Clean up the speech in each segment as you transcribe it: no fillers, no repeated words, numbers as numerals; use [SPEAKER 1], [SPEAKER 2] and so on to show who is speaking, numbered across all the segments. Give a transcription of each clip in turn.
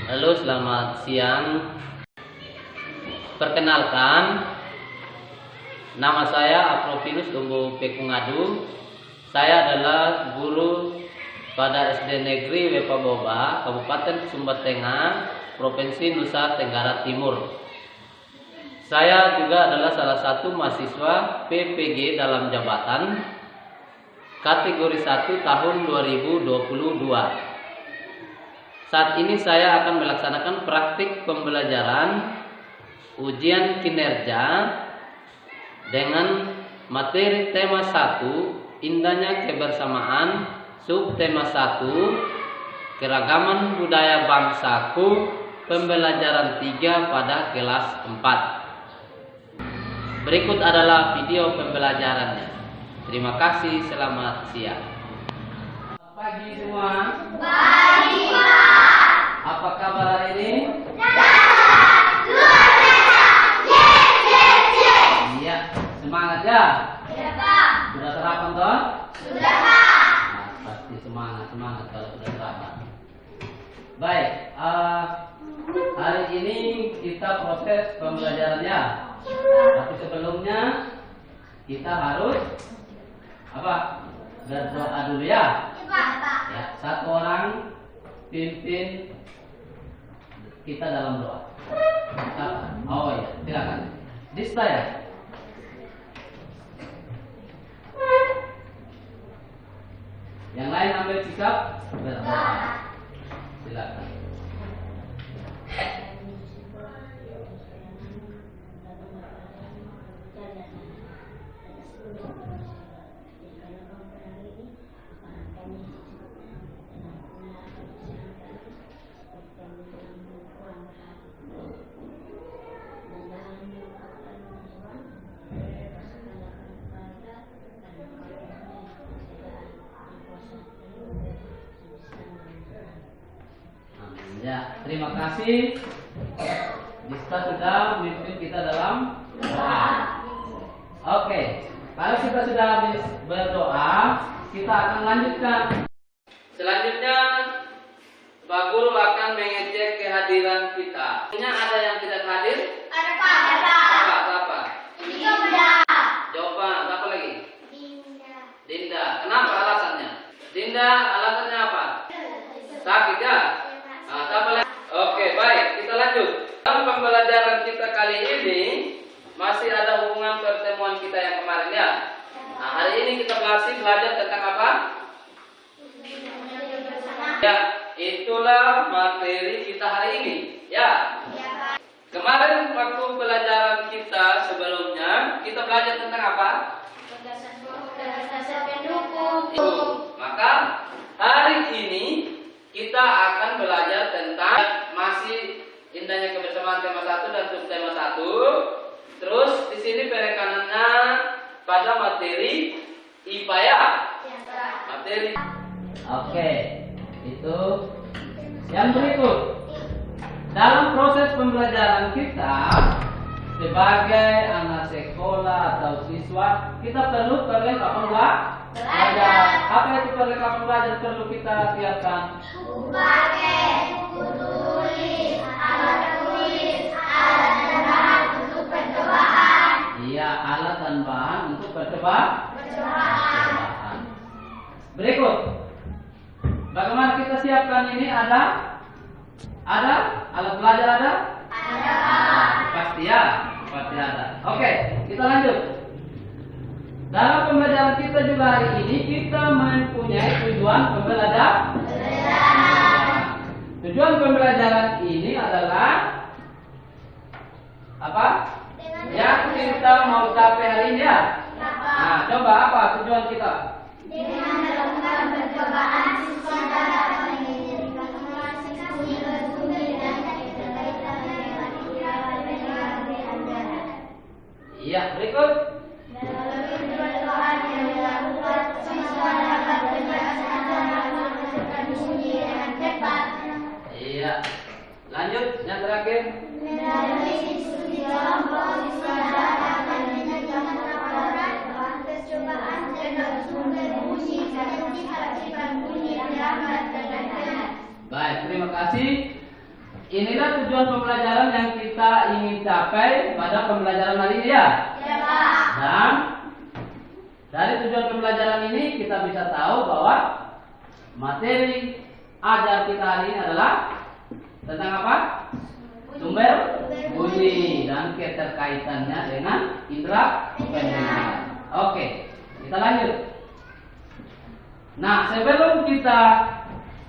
[SPEAKER 1] Halo, selamat siang. Perkenalkan, nama saya Afrofinus Tumbuh Pekungadu. Saya adalah guru pada SD Negeri Wepaboba, Kabupaten Sumba Tengah, Provinsi Nusa Tenggara Timur. Saya juga adalah salah satu mahasiswa PPG dalam jabatan kategori 1 tahun 2022. Saat ini saya akan melaksanakan praktik pembelajaran ujian kinerja dengan materi tema 1, indahnya kebersamaan, subtema 1, keragaman budaya bangsaku, pembelajaran 3 pada kelas 4. Berikut adalah video pembelajarannya. Terima kasih, selamat siang. Pagi semua.
[SPEAKER 2] Pagi, Pak.
[SPEAKER 1] Apa kabar hari ini?
[SPEAKER 2] Luar biasa.
[SPEAKER 1] Iya, semangat ya.
[SPEAKER 2] Ya, Pak.
[SPEAKER 1] Sudah sarapan toh?
[SPEAKER 2] Sudah, Pak.
[SPEAKER 1] Nah, pasti semangat kalau sudah sarapan. Baik, hari ini kita proses pembelajarannya. Tapi sebelumnya kita harus berdoa dulu ya. Ya, satu orang pimpin kita dalam doa. Oh ya, silakan. Dista ya. Yang lain ambil sikap berdoa. Silakan. Ya, terima kasih. Dista sudah memimpin kita dalam doa. Oke, kalau kita sudah habis berdoa, kita akan lanjutkan. Selanjutnya, Pak Guru akan mengecek kehadiran kita. Ada yang tidak hadir?
[SPEAKER 2] Ada, Pak. Ada.
[SPEAKER 1] Apa?
[SPEAKER 2] Dinda.
[SPEAKER 1] Jawaban, apa lagi?
[SPEAKER 2] Dinda.
[SPEAKER 1] Dinda. Kenapa alasannya? Dinda, alasannya apa? Sakit ya? Apa lagi? Oke, baik, kita lanjut. Dalam pembelajaran kita kali ini masih ada hubungan pertemuan kita yang kemarin ya. Nah, hari ini kita belajar tentang apa? Ya, itulah materi kita hari ini. Ya. Kemarin waktu pelajaran kita sebelumnya kita belajar tentang apa?
[SPEAKER 2] Dasar pendukung.
[SPEAKER 1] Maka hari ini kita akan belajar tentang masih indahnya kebersamaan tema 1 dan subtema 1. Terus di sini penekanannya pada materi IPA ya. Materi. Oke, itu yang berikut. Dalam proses pembelajaran kita sebagai anak sekolah atau siswa, kita perlu perlengkapan belajar. Apa itu perlengkapan belajar perlu kita siapkan?
[SPEAKER 2] Buku tulis, alat tulis, alat dan bahan untuk percobaan.
[SPEAKER 1] Iya, alat dan bahan untuk percobaan. Berikut, bagaimana kita siapkan ini? Ada alat belajar ada?
[SPEAKER 2] Ada.
[SPEAKER 1] Pasti ada. Oke, kita lanjut. Dalam pembelajaran kita juga hari ini kita mempunyai tujuan pembelajaran. Tujuan pembelajaran ini adalah apa? Yang kita mau capai hari ini ya. Nah, coba apa tujuan kita?
[SPEAKER 2] Dengan melakukan percobaan, siswa dapat menginginkan mengasihkan bersumber dan berkaitan dengan kira-kira.
[SPEAKER 1] Iya, berikut.
[SPEAKER 2] Melalui percobaan yang dilakukan, siswa dapat menjelaskan dan menentukan bunyi dengan tepat.
[SPEAKER 1] Iya. Lanjut, yang terakhir.
[SPEAKER 2] Melalui diskusi kelompok, siswa dapat menunjukkan laporan percobaan dengan sumber bunyi seperti kewajiban bunyi, alamat, dan lain-lain.
[SPEAKER 1] Baik, terima kasih. inilah tujuan pembelajaran yang kita ingin capai pada pembelajaran hari ini ya.
[SPEAKER 2] Ya, Pak.
[SPEAKER 1] Dan dari tujuan pembelajaran ini kita bisa tahu bahwa materi ajar kita hari ini adalah tentang apa? Sumber bunyi dan keterkaitannya dengan indera pendengaran. Oke, kita lanjut. Nah, sebelum kita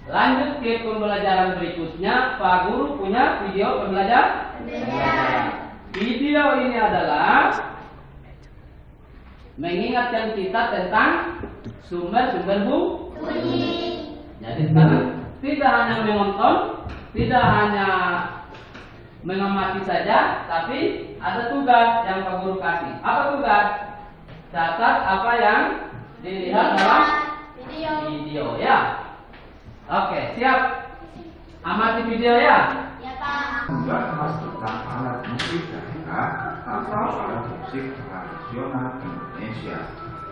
[SPEAKER 1] lanjut ke pembelajaran berikutnya, Pak Guru punya video pembelajaran. Video ini adalah mengingatkan kita tentang sumber-sumber bunyi. Jadi sekarang tidak hanya menonton, tidak hanya mengamati saja, tapi ada tugas yang Pak Guru kasih. Apa tugas? Catat apa yang dilihat dalam video ya. Oke, siap. Amati video ya.
[SPEAKER 2] Ya, Pak.
[SPEAKER 3] Membahas tentang alat musik daerah atau alat musik tradisional Indonesia.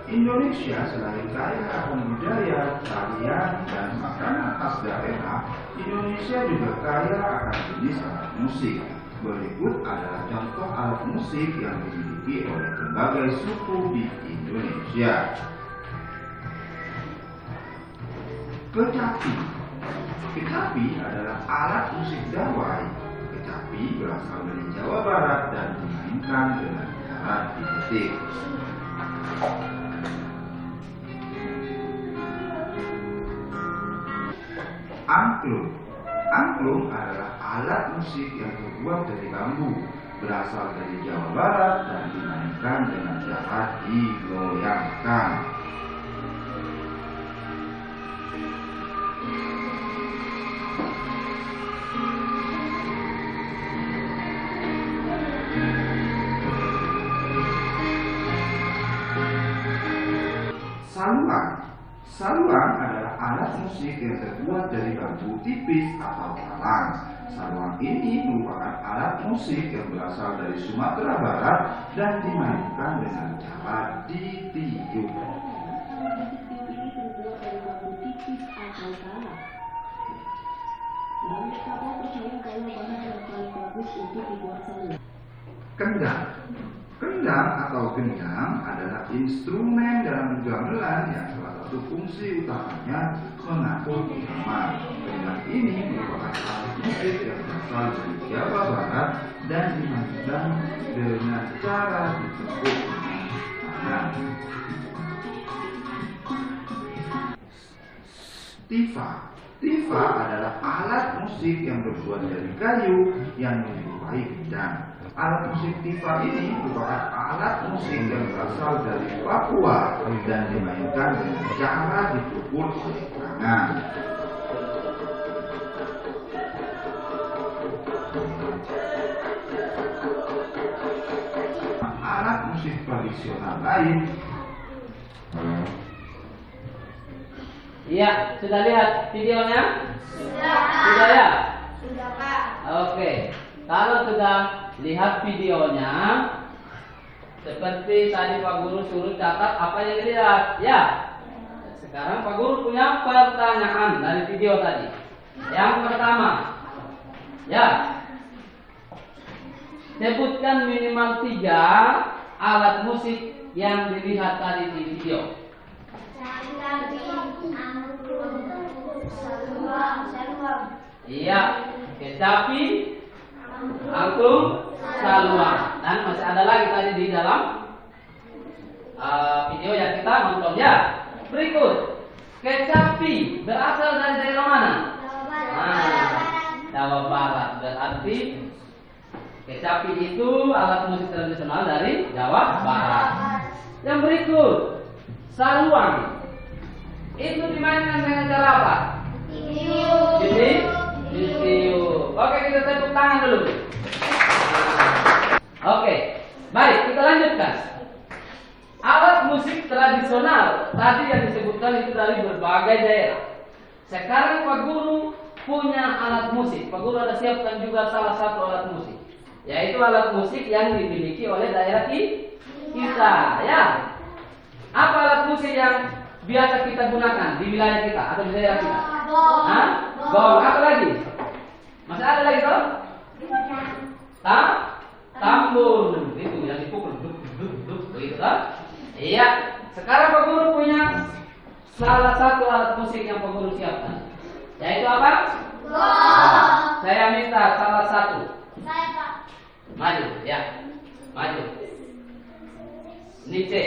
[SPEAKER 3] Indonesia selain kaya akan budaya, tarian, dan makanan khas daerah, Indonesia juga kaya akan jenis alat musik. Berikut adalah contoh alat musik yang dimiliki oleh berbagai suku di Indonesia. Kecapi. Kecapi adalah alat musik dawai. Kecapi berasal dari Jawa Barat dan dimainkan dengan cara dipetik. Angklung. Angklung adalah alat musik yang terbuat dari bambu, berasal dari Jawa Barat dan dimainkan dengan cara digoyangkan. Saluang. Saluang adalah alat musik yang terbuat dari bambu tipis atau talang. Saluang ini merupakan alat musik yang berasal dari Sumatera Barat dan dimainkan dengan cara ditiup.
[SPEAKER 4] Ini terbuat dari bambu tipis atau talang. Banyak kapal percaya kalau bahan yang paling bagus untuk dibuat saluang.
[SPEAKER 3] Kendang. Kendang atau gendang adalah instrumen dalam gamelan yang salah satu fungsi utamanya mengatur irama. Kendang ini merupakan alat musik yang berasal dari Jawa Barat dan dimainkan dengan cara ditekuk tangan. Tifa. Tifa adalah alat musik yang terbuat dari kayu yang menyerupai gendang. Alat musik tifa ini merupakan alat musik yang berasal dari Papua dan dimainkan dengan cara dipukul oleh tangan. Alat musik tradisional lain.
[SPEAKER 1] Iya, sudah lihat videonya?
[SPEAKER 2] Sudah.
[SPEAKER 1] Sudah ya?
[SPEAKER 2] Sudah, Pak.
[SPEAKER 1] Oke. Kalau sudah lihat videonya, seperti tadi Pak Guru suruh catat apa yang dilihat, ya. Sekarang Pak Guru punya pertanyaan dari video tadi. Yang pertama, ya, sebutkan minimal 3 alat musik yang dilihat tadi di video. Iya, kecapi, angklung, saluang, dan masih ada lagi tadi di dalam video yang kita nonton ya. Berikut, kecapi berasal dari daerah mana? Jawa Barat. Berarti kecapi itu alat musik tradisional dari Jawa Barat. Yang berikut, saluang. Itu dimainkan dengan cara apa? Ditiup. Oke, kita tepuk tangan dulu. Oke, baik, kita lanjutkan. Alat musik tradisional tadi yang disebutkan itu dari berbagai daerah. Sekarang Pak Guru punya alat musik. Pak Guru ada siapkan juga salah satu alat musik, yaitu alat musik yang dimiliki oleh daerah kita. Ya, apa alat musik yang biasa kita gunakan di wilayah kita atau di daerah kita?
[SPEAKER 2] Gong.
[SPEAKER 1] Gong. Apa lagi? Masih ada lagi toh? Tambur itu yang dipukul duk duk duk begitu kan? Iya. Sekarang Pak Guru punya salah satu alat musik yang Pak Guru siapkan. Yaitu apa? Nah, saya minta salah satu.
[SPEAKER 2] Saya, Pak.
[SPEAKER 1] Maju, ya. Maju. Nice.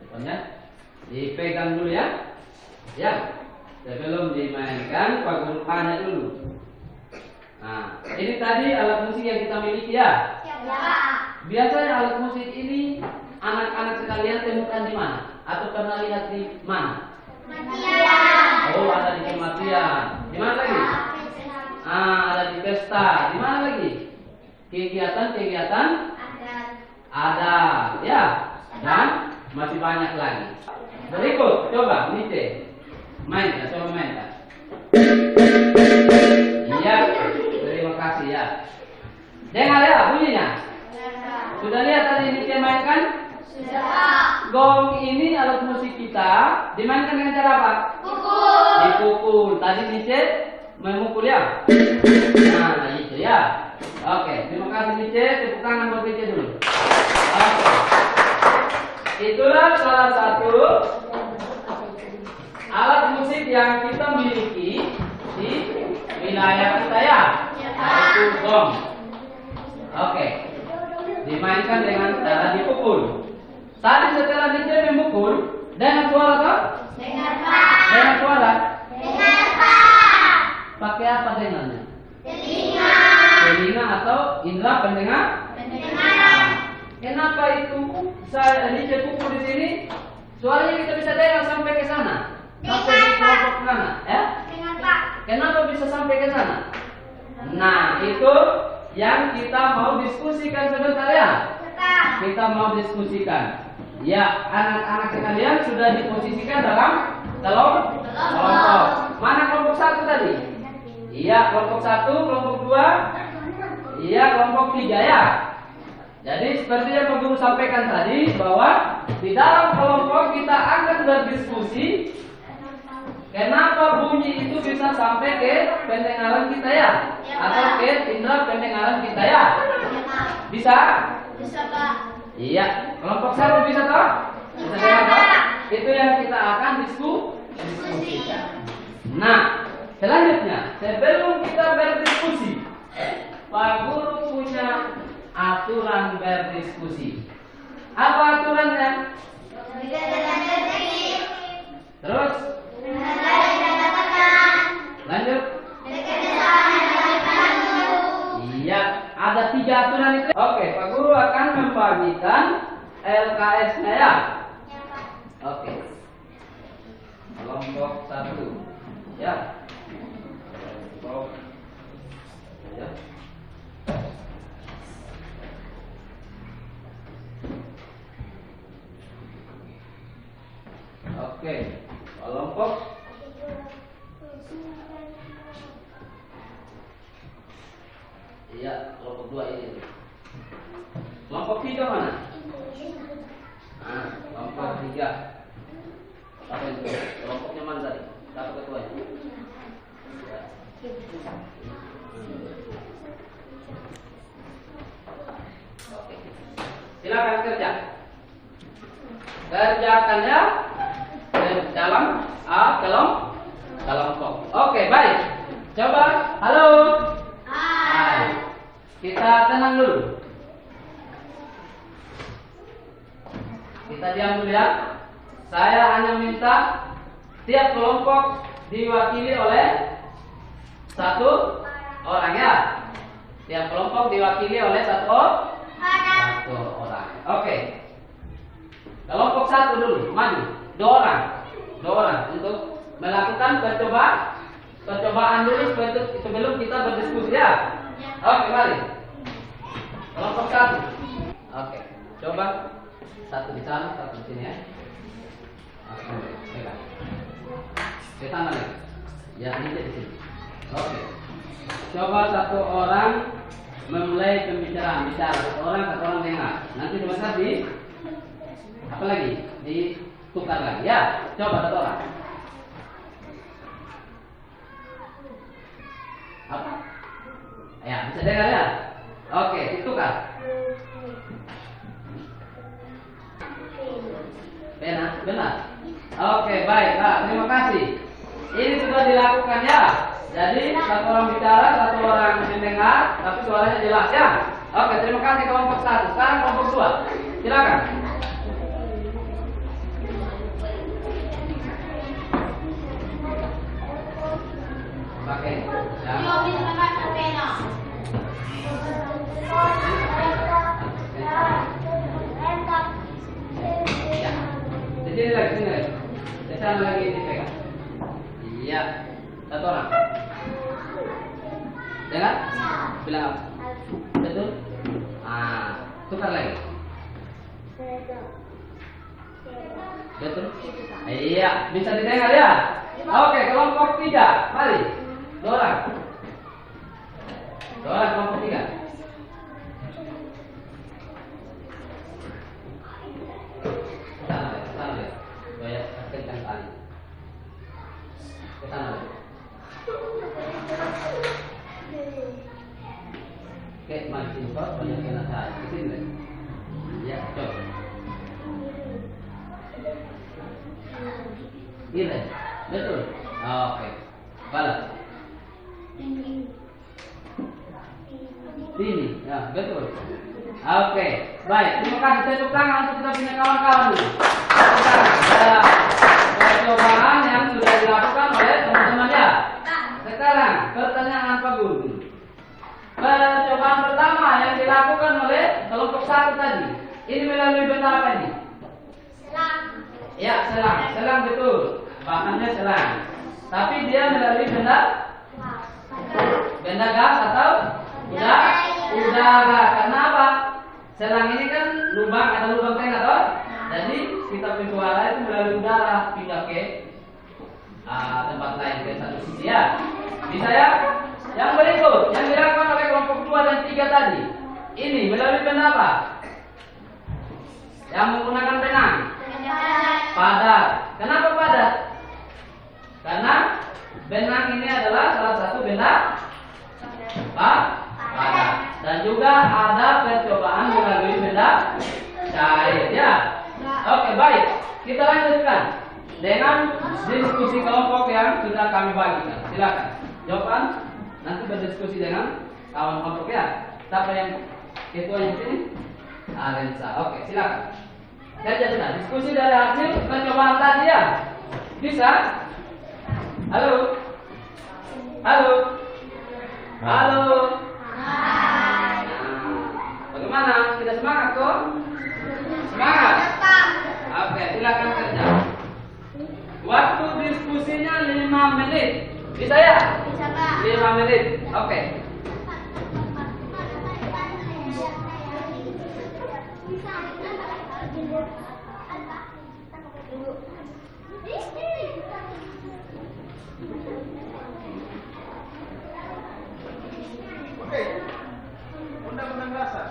[SPEAKER 1] Pokoknya dipegang dulu ya. Ya. Sebelum dimainkan, Pak Guru tanya dulu. Nah, ini tadi alat musik yang kita miliki ya.
[SPEAKER 2] Ya, Pak.
[SPEAKER 1] Biasanya alat musik ini anak-anak sekalian temukan di mana? Atau pernah lihat di mana?
[SPEAKER 2] Matian.
[SPEAKER 1] Oh, ada di kematian. Di mana lagi? Ada di pesta. Di mana lagi? Kegiatan-kegiatan ada, ya. Dan masih banyak lagi. Berikut, coba Nite. Main, ya, coba main kan. Iya. Terima kasih ya. Dengar ya bunyinya. Sudah lihat tadi ini dia mainkan?
[SPEAKER 2] Sudah, Pak.
[SPEAKER 1] Gong ini alat musik kita dimainkan dengan cara apa?
[SPEAKER 2] Pukul.
[SPEAKER 1] Dipukul. Tadi Nice memukul ya. Nah itu ya. Oke, terima kasih Nice. Tepuk tangan buat Nice dulu. Oke. Itulah salah satu alat musik yang kita miliki di wilayah kita ya. Yaitu gong. Oke. Dimainkan dengan cara dipukul. Tadi setelah Nice memukul dengan suara apa?
[SPEAKER 2] Dengar, Pak.
[SPEAKER 1] Dengan suara.
[SPEAKER 2] Dengar, Pak.
[SPEAKER 1] Pakai apa dengannya?
[SPEAKER 2] Telinga.
[SPEAKER 1] Telinga atau indera pendengar?
[SPEAKER 2] Pendengaran.
[SPEAKER 1] Kenapa itu saya Nice pukul di sini? Suaranya kita bisa dengar sampai ke sana. Sampai di kelompok mana? Ya?
[SPEAKER 2] Dengar, Pak.
[SPEAKER 1] Kenapa bisa sampai ke sana? Nah, itu yang kita mau diskusikan sebentar ya.
[SPEAKER 2] Pak.
[SPEAKER 1] Kita mau diskusikan. Ya, anak-anak sekalian sudah diposisikan dalam kelompok. Mana kelompok satu tadi? Iya, kelompok satu, kelompok dua. Iya, kelompok tiga ya. Jadi seperti yang Pak Guru sampaikan tadi bahwa di dalam kelompok kita akan berdiskusi kenapa bunyi itu bisa sampai ke pendengaran kita ya, atau ke indera pendengaran kita ya. Bisa?
[SPEAKER 2] Bisa, Pak.
[SPEAKER 1] Iya, kelompok satu bisa toh? Bisa dengar toh? Itu yang kita akan diskusikan. Nah, selanjutnya sebelum kita berdiskusi, Pak Guru punya aturan berdiskusi. Apa aturannya? Terus? Lanjut. Iya, ada 3 aturan itu. Oke, Pak Guru akan membagikan LKS-nya ya. Oke. Kelompok 1. Ya. Kelompok. Ya. Oke. Kelompok. Iya, kelompok 2 ini. Kelompok 3 mana? Nah, kelompok 3. Apa itu? Kelompoknya mana tadi? Siapa ketuanya? Ya. Oke. Silakan kerja. Kerjakan ya dalam kelompok. Oke, baik. Coba, halo. Hai. Kita tenang dulu. Kita diam dulu ya. Saya hanya minta tiap kelompok diwakili oleh 1 orang ya. Tiap kelompok diwakili oleh 1 orang. Oke. Kelompok 1 dulu, maju. 2 orang. 2 orang untuk melakukan percobaan dulu sebelum kita berdiskusi ya. Oke, mari. Kelompok 1. Oke, coba 1 di sana, 1 di sini ya. Oke. Ke sana lagi. Ya, ini di sini. Oke. Coba 1 orang memulai pembicaraan, bicara. 1 orang dengar. Nanti sebentar apa lagi? Ditukar lagi ya. Coba 1 orang. Apa? Ya, bisa dengar ya? Oke, itu kan. Benar. Oke, baik. Nah, terima kasih. Ini sudah dilakukan ya. Jadi satu orang bicara, satu orang mendengar, tapi suaranya jelas ya. Oke, terima kasih kelompok 1. Sekarang kelompok 2. Silakan. Pakai. Ya. Ya. Di sini lagi. Di sana lagi dipegang. Iya. Satu orang. Dengar? Bilang apa? Betul? Tukar lagi. Betul? Iya, bisa didengar ya? Oke, kelompok 3. Mari. 2 orang. 2 orang kelompok 3. Kesana ya. Banyak kencang kali. Kesana ya. Oke, masih kok banyak kena saya. Kesini. Ya, coba. Ini, betul. Oke, balas. Sini, ya betul. Oke, baik. Terima kasih. Tepuk tangan untuk kita punya kawan-kawan dulu. Ada percobaan yang sudah dilakukan oleh teman-teman ya. Sekarang pertanyaan Pak Guru. Percobaan pertama yang dilakukan oleh kelompok 1 tadi. Ini melalui benda apa ini?
[SPEAKER 2] Selang.
[SPEAKER 1] Ya, selang betul. Bahannya selang. Tapi dia melalui benda gas atau udara. Karena apa? Selang ini kan ada lubang tengah toh. Jadi kita suara itu melalui udara pindah ke tempat lain ke satu sisi ya. Bisa ya? Yang berikut yang dilakukan oleh kelompok 2 dan 3 tadi. Ini melalui benda apa? Yang menggunakan benang. Padat. Kenapa padat? Karena benang ini adalah salah satu benda padat. Dan juga ada percobaan melalui benda cair ya. Oke, baik. Kita lanjutkan dengan diskusi kelompok yang sudah kami bagikan. Silakan. Jawaban nanti berdiskusi dengan kawan kelompok ya. Siapa yang ketuanya sini? Arensa. Oke, silakan. Saya sudah diskusi dari hasil percobaan tadi ya. Bisa? Halo? Halo? Halo?
[SPEAKER 2] Hai.
[SPEAKER 1] Bagaimana? Tidak semangat kok? Semangat? Oke, silakan kerja. Waktu diskusinya 5 menit. Bisa ya?
[SPEAKER 2] Bisa, Pak.
[SPEAKER 1] 5 menit. Oke.
[SPEAKER 3] Oke. Undang-undang dasar.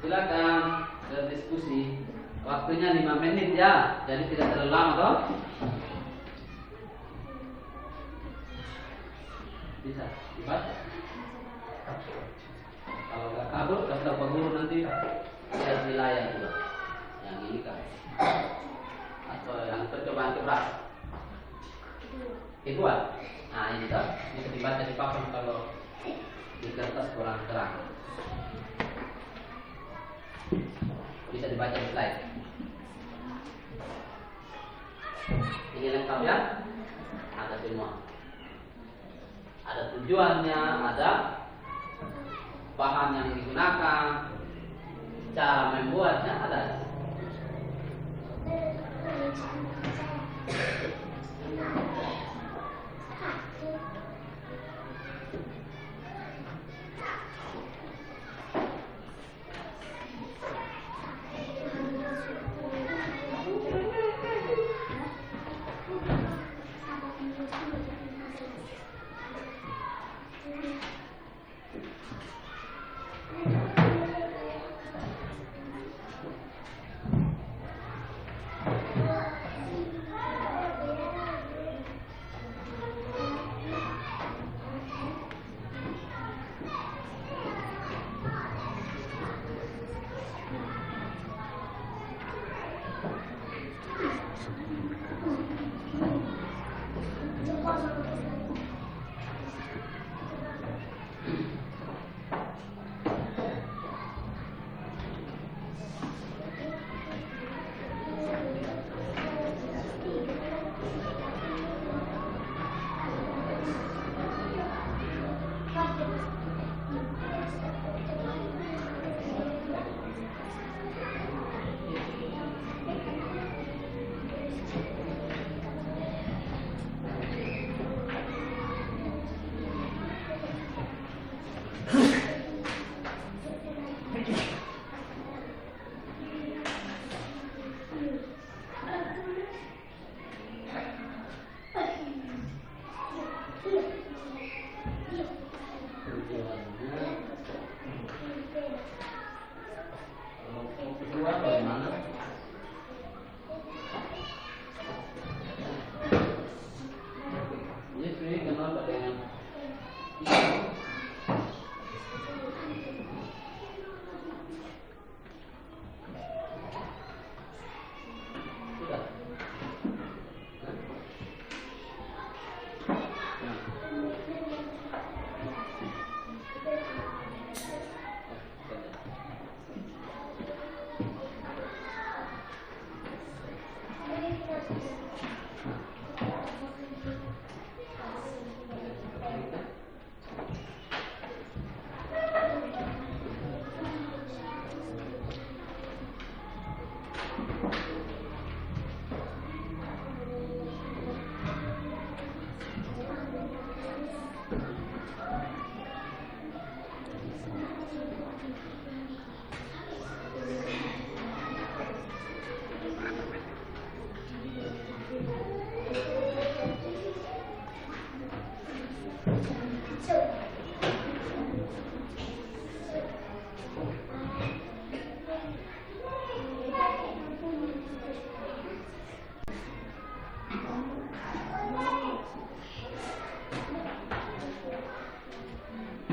[SPEAKER 1] Silakan berdiskusi. Waktunya 5 menit ya, jadi tidak terlalu lama toh. Bisa dibaca. Kalau nggak kabur, kasih tahu Pak Guru nanti lihat nilai yang dua. Yang ini kan, atau yang percobaan keberapa? Kedua, nah ini tuh bisa dibaca di papan kalau di kertas kurang terang. Bisa dibaca di slide. Ini lengkap ya? Ada semua. Ada tujuannya, ada bahan yang digunakan, cara membuatnya ada.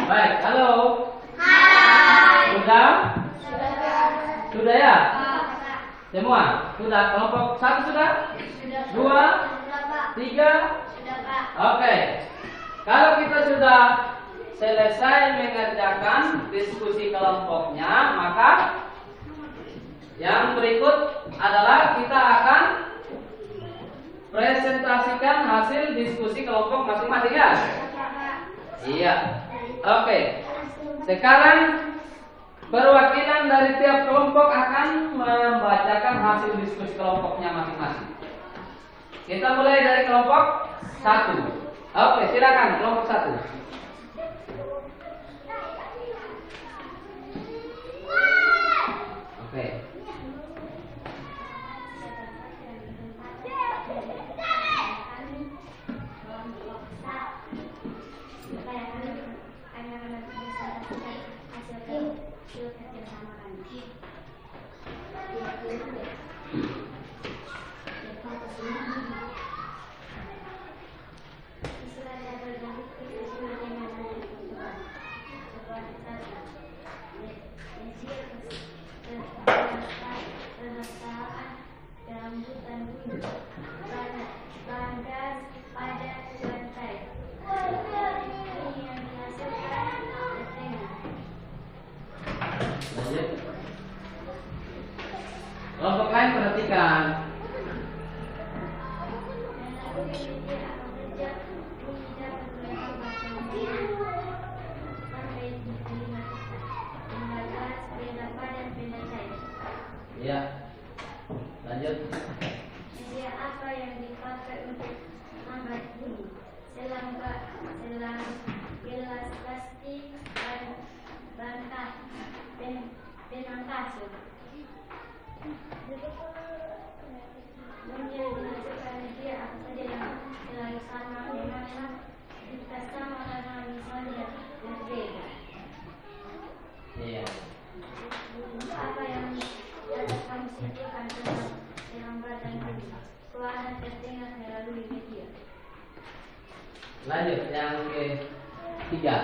[SPEAKER 1] Baik, halo. Hai. Sudah ya? Semua? Sudah. Kelompok 1 sudah? 2, 3. Oke. Kalau kita sudah selesai mengerjakan diskusi kelompoknya, maka yang berikut adalah kita akan presentasikan hasil diskusi kelompok masing-masing ya. Iya. Oke. Sekarang perwakilan dari tiap kelompok akan membacakan hasil diskusi kelompoknya masing-masing. Kita mulai dari kelompok 1. Oke, silakan kelompok 1. Oke.
[SPEAKER 2] Selain
[SPEAKER 1] perhatikan. Ya, lanjut.
[SPEAKER 2] Media apa yang dipakai untuk mengangkat bunyi? Selang gelas plastik, bangkai, benang kasur. Bunyi yang dihasilkan media apa saja yang selalu sama dengan jika sama karena misalnya berbeda.
[SPEAKER 1] Iya.
[SPEAKER 2] Apa yang dapat kamu simpulkan tentang perlambatan bunyi? Suara terdengar melalui media.
[SPEAKER 1] Lanjut yang ketiga.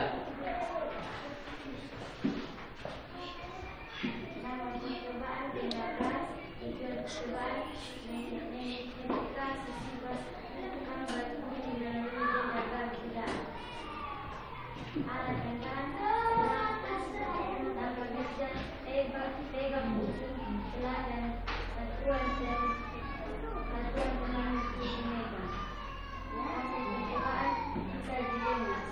[SPEAKER 2] Nama percobaan tindakan ikut percobaan mengidentifikasi sifat membuat bunyi melalui tindakan tidak. Alat tentang tanpa kerja pegang ujung celah dan satuan dengan memegang. Hasil percobaan bisa dilihat.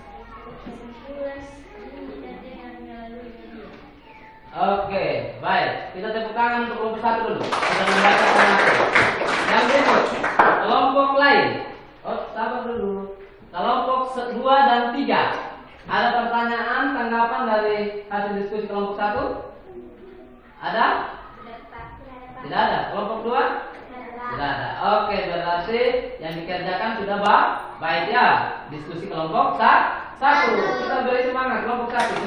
[SPEAKER 2] Kesimpulan bunyi terdengar melalui media.
[SPEAKER 1] Oke, baik. Kita tepuk tangan untuk kelompok 1 dulu. Sudah membaca pengatur. Yang berikut, kelompok lain. Oh, sabar dulu. Kelompok 2 dan 3. Ada pertanyaan, tanggapan dari hasil diskusi kelompok 1? Ada? Tidak ada. Kelompok 2? Tidak ada. Oke, berarti yang dikerjakan sudah baik ya. Diskusi kelompok 1. Kita beri semangat kelompok 1. Oke.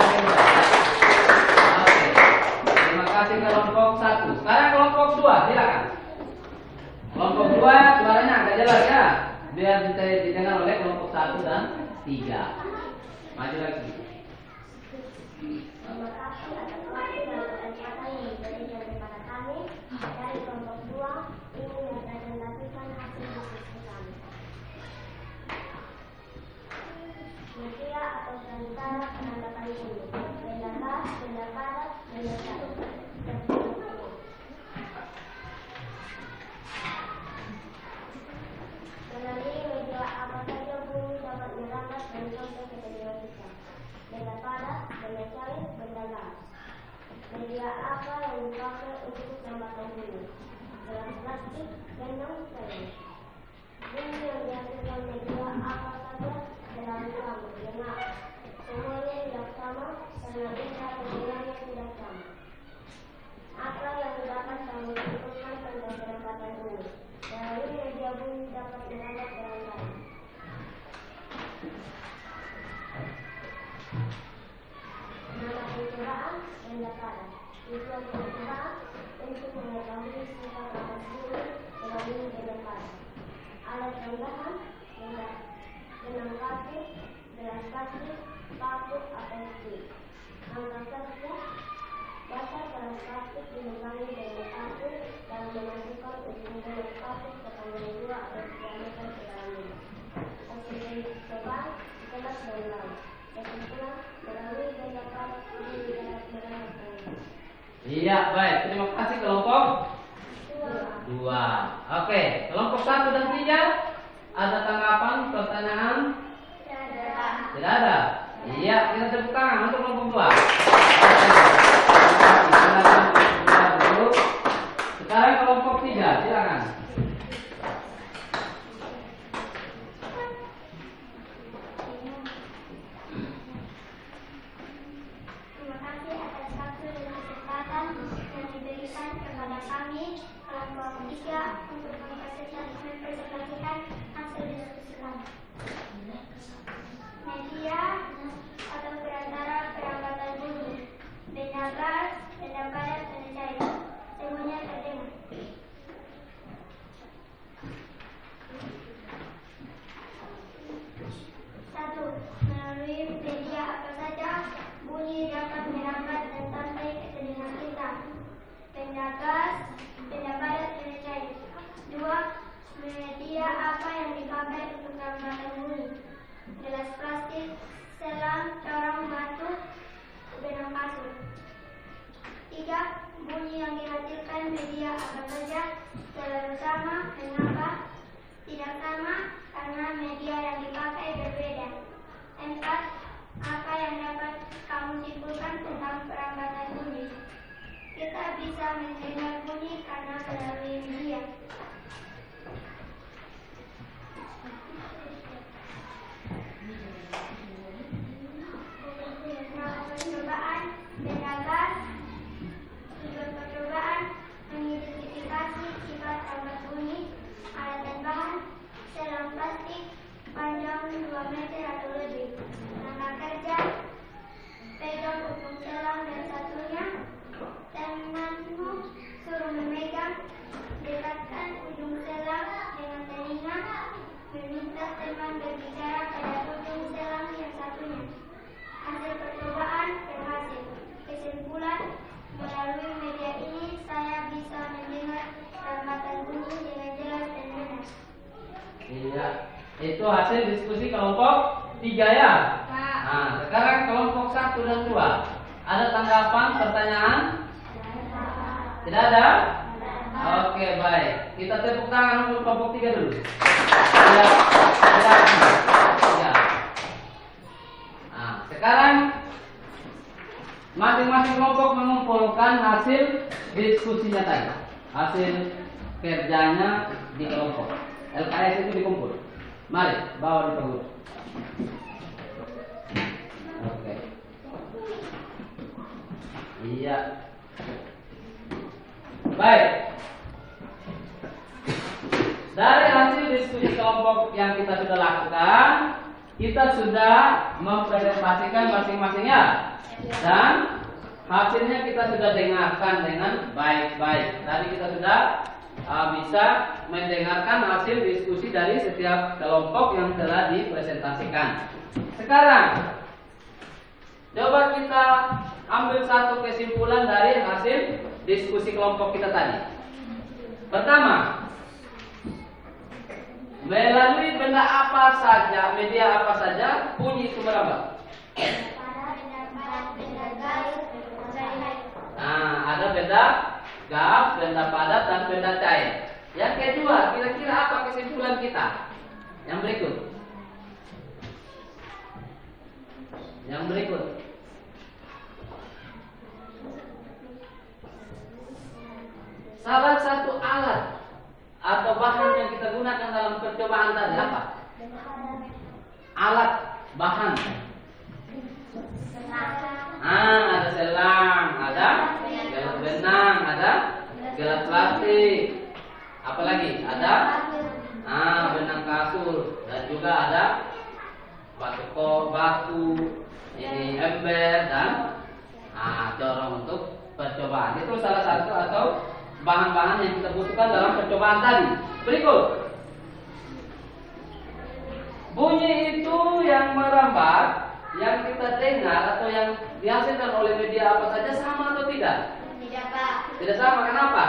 [SPEAKER 1] Terima kasih kelompok 1. Sekarang kelompok 2, silakan. Kelompok 2 suaranya agak jelas ya, biar bisa didengar oleh kelompok 1 dan 3. Maju lagi.
[SPEAKER 2] Terima kasih atas waktu dan kesempatan yang diberikan kepada kami dari kelompok 2 ini mempresentasikan hasil diskusi kami. Media atau sementara penanggapan bunyi, pendapat, menyesal. Melalui media apa saja bunyi dapat merambat dan sampai ke telinga kita. Benda padat, benda cair, benda gas. Media apa yang dipakai untuk menambahkan bunyi? Gelas plastik, benang, kain. Bunyi yang dihasilkan media apa saja selalu sama, dengar. Semuanya tidak sama, karena benda pendengarnya tidak sama. Apa yang dapat kamu simpulkan tentang penempatan bunyi? Melalui media bunyi dapat merambat dengan baik. Nama percobaan benda padat. Tujuan percobaan untuk mengetahui sifat atas bunyi melalui benda padat. Alat tambahan benang kasur, gelas plastik, paku atau stick. Angka kerja baca gelas plastik dilubangi dengan paku dan memasukkan ujung gelas plastik sepanjang 2 atau 3 meter ke dalamnya. Hasil percobaan kelas dan laut. Kesimpulan melalui benda padat bunyi dapat merambat.
[SPEAKER 1] Iya, baik. Terima kasih kelompok 2. Oke, kelompok 1 dan 3. Ada tanggapan, pertanyaan? Tidak ada. Iya, kita tepuk tangan untuk kelompok 2. Sekarang kelompok 3, silakan.
[SPEAKER 2] Terima kasih atas waktu dan kesempatan yang diberikan kepada kami kelompok 3 untuk mempresentasikan hasil diskusi kami. Media atau perantara perambatan bunyi, benda gas, benda padat, benda cair. Semuanya terdengar. Satu, melalui media apa saja bunyi dapat merambat dan sampai ke telinga kita. Benda gas, benda padat, benda cair. 2. Media apa yang dipakai untuk perambatan bunyi? Gelas plastik, selang, corong, batu, benang kasur. 3. Bunyi yang dihasilkan media apa saja
[SPEAKER 1] Itu hasil diskusi kelompok 3 ya. Nah, sekarang kelompok 1 dan 2. Ada tanggapan, pertanyaan? Tidak ada? Oke, baik. Kita tepuk tangan untuk kelompok 3 dulu. Ya. Nah, sekarang masing-masing kelompok mengumpulkan hasil diskusinya tadi. Hasil kerjanya di kelompok. LKS itu dikumpul. Mari, bawa di pengurus. Oke. Iya. Baik. Dari hasil diskusi kelompok yang kita sudah lakukan, kita sudah mempresentasikan masing-masingnya dan hasilnya kita sudah dengarkan dengan baik-baik. Tadi kita sudah bisa mendengarkan hasil diskusi dari setiap kelompok yang telah dipresentasikan. Sekarang coba kita ambil satu kesimpulan dari hasil diskusi kelompok kita tadi. Pertama, melalui benda apa saja, media apa saja, bunyi itu merambat. Nah, ada benda gas, benda padat, dan benda cair. Yang kedua, kira-kira apa kesimpulan kita? Yang berikut. Salah satu alat atau bahan yang kita gunakan dalam percobaan tadi apa? Alat, bahan. Ada selang, ada gelas benang, ada gelas plastik. Apalagi ada benang kasur, dan juga ada batu, ini ember, dan corong untuk percobaan. Itu salah satu atau bahan-bahan yang kita butuhkan dalam percobaan tadi. Berikut, bunyi itu yang merambat, yang kita dengar atau yang dihasilkan oleh media apa saja sama atau tidak?
[SPEAKER 2] Tidak, Pak.
[SPEAKER 1] Tidak sama. Kenapa?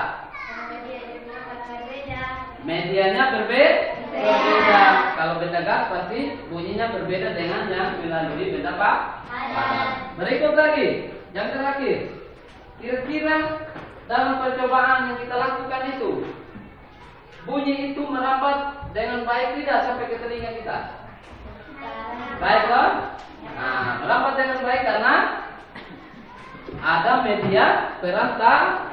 [SPEAKER 1] Medianya berbeda. Kalau benda gas pasti bunyinya berbeda dengan yang melalui benda padat. Berikut lagi, yang terakhir. Kira-kira dalam percobaan yang kita lakukan itu, bunyi itu merambat dengan baik tidak sampai ke telinga kita? Baik kan? Nah, merambat dengan baik karena ada media perantara.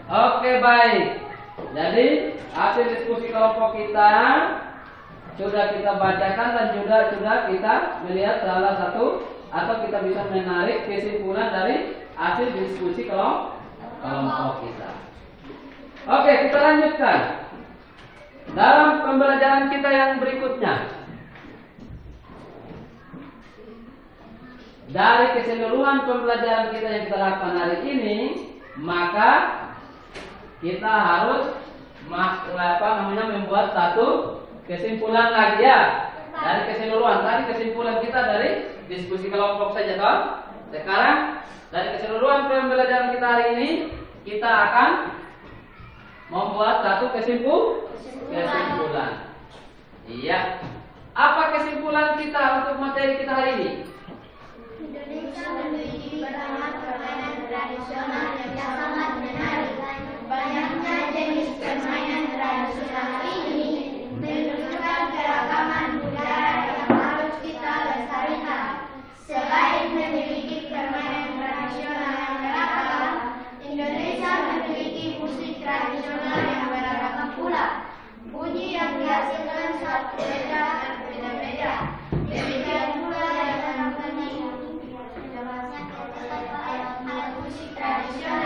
[SPEAKER 1] Oke, baik. Jadi hasil diskusi kelompok kita sudah kita bacakan dan juga sudah kita melihat salah satu atau kita bisa menarik kesimpulan dari hasil diskusi kelompok kita. Oke, kita lanjutkan dalam pembelajaran kita yang berikutnya. Dari keseluruhan pembelajaran kita yang kita lakukan hari ini, maka kita harus membuat satu kesimpulan lagi ya. Dari keseluruhan tadi kesimpulan kita dari diskusi kelompok saja toh. Sekarang dari keseluruhan pembelajaran kita hari ini, kita akan membuat satu kesimpulan. Iya. Apa kesimpulan kita untuk materi kita hari ini?
[SPEAKER 2] Indonesia memiliki beragam permainan tradisional yang sangat menarik. Banyaknya jenis permainan tradisional ini menunjukkan keragaman budaya yang harus kita lestarikan. Selain memiliki permainan tradisional yang beragam, Indonesia memiliki musik tradisional yang beragam pula. Bunyi yang dihasilkan satu beda dan berbeda-beda. Demikian pula yang sangat penting untuk alat musik tradisional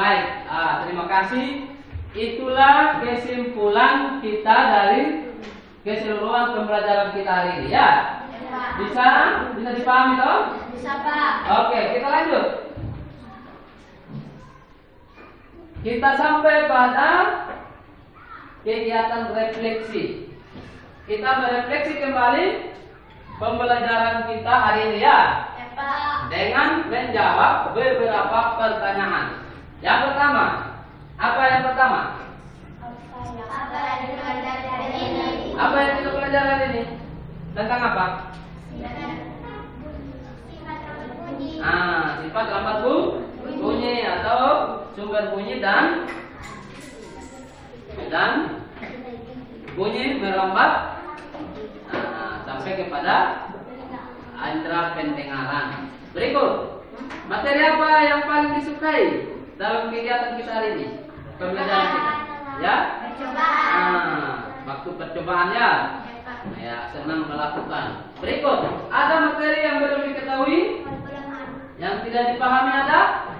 [SPEAKER 1] baik. Terima kasih. Itulah kesimpulan kita dari keseluruhan pembelajaran kita hari ini ya. Bisa dipahami toh?
[SPEAKER 2] Bisa, Pak.
[SPEAKER 1] Oke, kita lanjut. Kita sampai pada kegiatan refleksi. Kita merefleksi kembali pembelajaran kita hari ini ya.
[SPEAKER 2] Ya, Pak.
[SPEAKER 1] Dengan menjawab beberapa pertanyaan. Yang pertama, apa yang pertama?
[SPEAKER 2] Apa yang dipelajari hari ini?
[SPEAKER 1] Apa yang kita pelajari hari ini? Tentang apa? Sifat lambat bunyi atau sumber bunyi dan bunyi melambat sampai kepada indera pendengaran. Berikut, materi apa yang paling disukai dalam kegiatan kita hari ini? Pembelajaran kita, ya? Waktu percobaan ya. Ya, senang melakukan. Berikut, ada materi yang belum diketahui, yang tidak dipahami ada?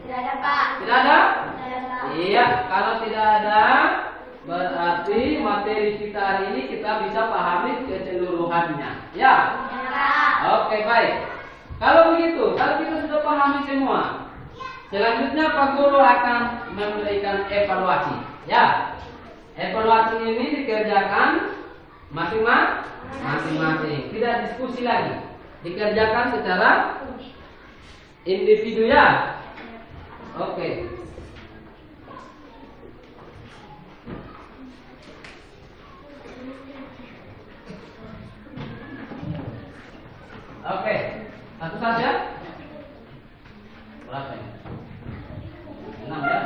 [SPEAKER 2] Tidak ada, Pak.
[SPEAKER 1] Tidak ada?
[SPEAKER 2] Tidak ada, Pak.
[SPEAKER 1] Iya, kalau tidak ada, berarti materi kita hari ini kita bisa pahami keseluruhannya. Ya?
[SPEAKER 2] Ya, Pak.
[SPEAKER 1] Oke, baik. Kalau begitu, kalau kita sudah pahami semua, selanjutnya Pak Guru akan memberikan evaluasi. Ya, evaluasi ini dikerjakan masing-masing. Tidak diskusi lagi. Dikerjakan secara individu ya. Oke. Oke, satu saja. Berapa ini? 6 ya?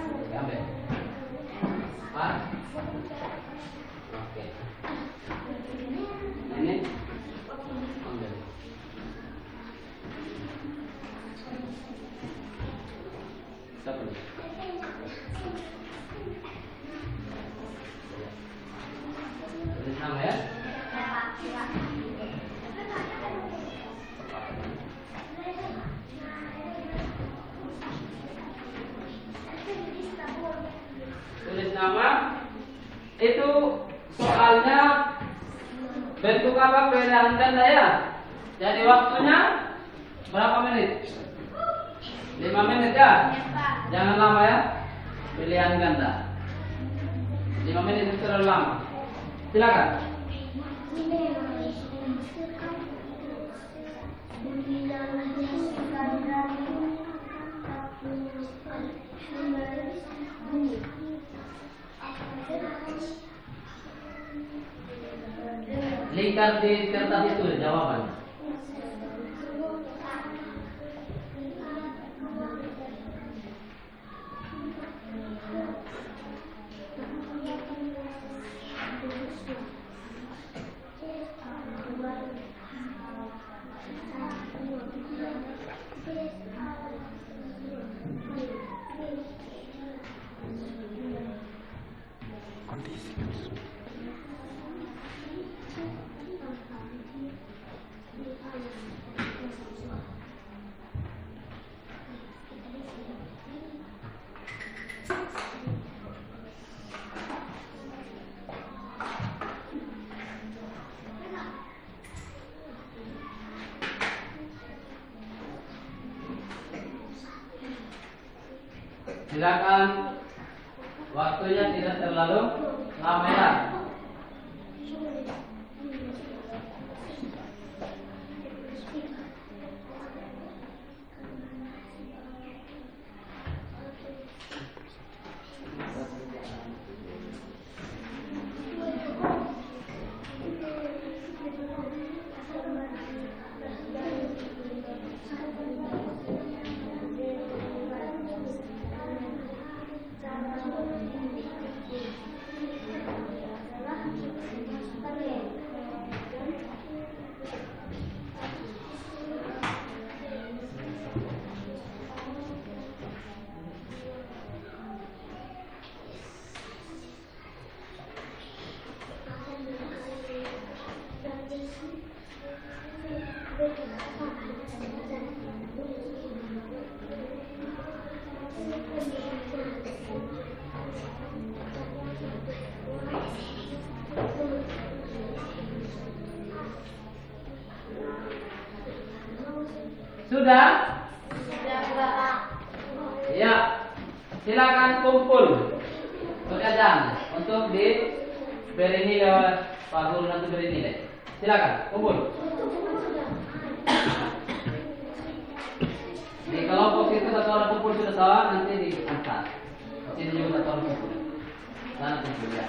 [SPEAKER 1] Oke, ambil. 4. Oke. Ini ambil. Satu. Tulis nama ya. Tulis nama. Itu soalnya bentuk apa? Pilihan ganda ya. Jadi waktunya berapa menit? 5 menit ya. Jangan lama ya. Pilihan ganda 5 menit itu terlalu lama. Silakan. Lingkar di kertas itu jawabannya. Silakan, waktunya tidak terlalu lama ya. Sudah? Ya, silakan kumpul pekerjaan untuk diberi nilai oleh Pak Guru, nanti beri nilai. Silakan kumpul. Di kelompok itu satu orang kumpul sudah tahu, nanti diantar. Sini juga satu orang kumpul. Sana kumpul ya.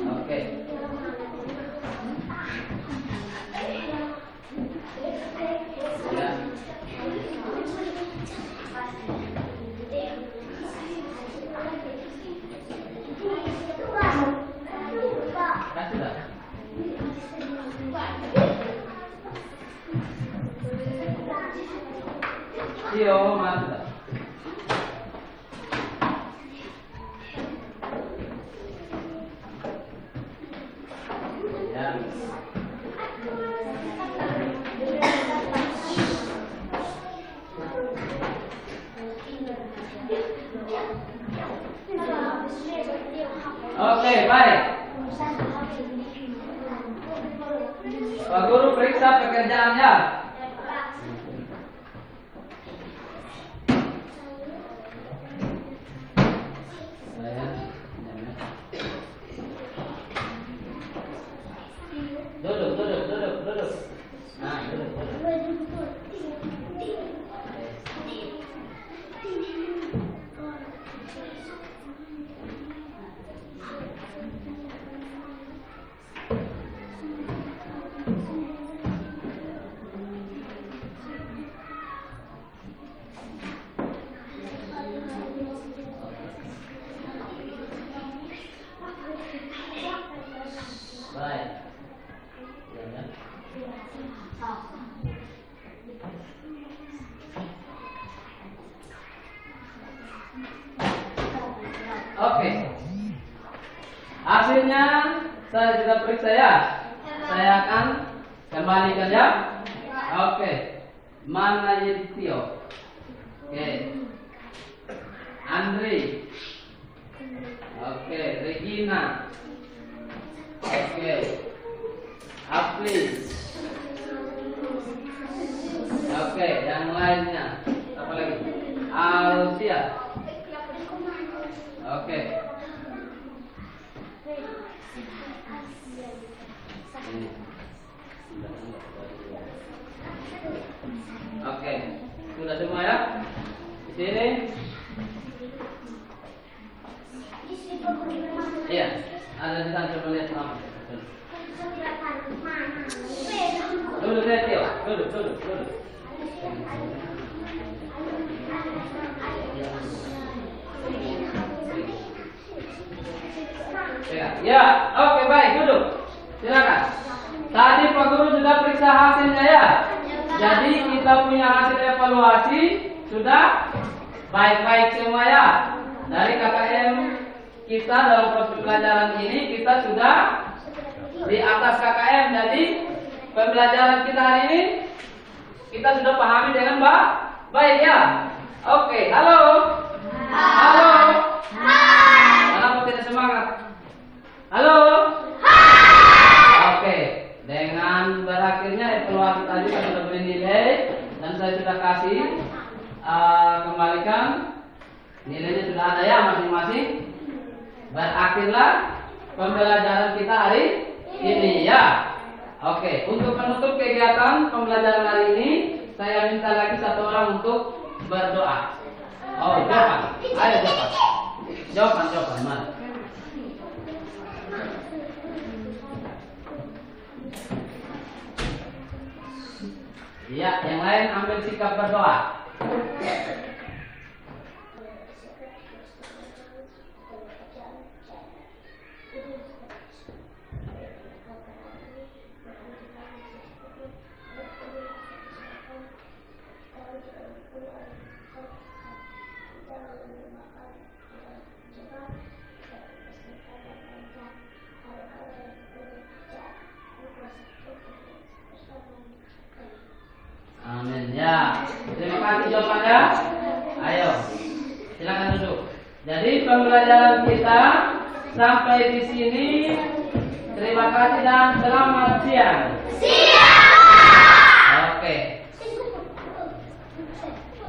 [SPEAKER 1] Oke. Ya. Kasih dah. Iyo, masuk dah. Ya. Oke, baik. Pak Guru periksa pekerjaannya. Duduk. Nah, duduk. Baik. Ya. Oke. Hasilnya saya sudah periksa ya. Saya akan kembalikan ya. Oke. Mana Yeditio? Oke. Andri. Oke, Regina. Oke. Apri. Oke, yang lainnya. Apa lagi? Alusia. Oke. Oke. Sudah semua ya? Di sini. Iya, ada di sana, coba lihat sama. Duduk, Tio. Duduk. Ya, oke, baik, duduk. Silakan. Tadi Pak Guru sudah periksa hasilnya ya. Jadi kita punya hasil evaluasi sudah baik-baik semua ya. Dari KKM kita dalam proses pelajaran ini kita sudah di atas KKM. Jadi pembelajaran kita hari ini kita sudah pahami dengan baik ya. Oke, halo. Halo. Kenapa tidak semangat? Halo. Oke, dengan berakhirnya evaluasi tadi saya sudah beri nilai dan saya sudah kasih kembalikan nilainya sudah ada ya masing-masing. Berakhirlah pembelajaran kita hari ini ya. Oke, untuk menutup kegiatan pembelajaran hari ini saya minta lagi satu orang untuk berdoa. Oh, jawaban. Ayo jawaban. Jawaban mana? Ya, yang lain ambil sikap berdoa. kasih jawabannya. Ayo, silakan duduk. Jadi pembelajaran kita sampai di sini. Terima kasih dan selamat siang.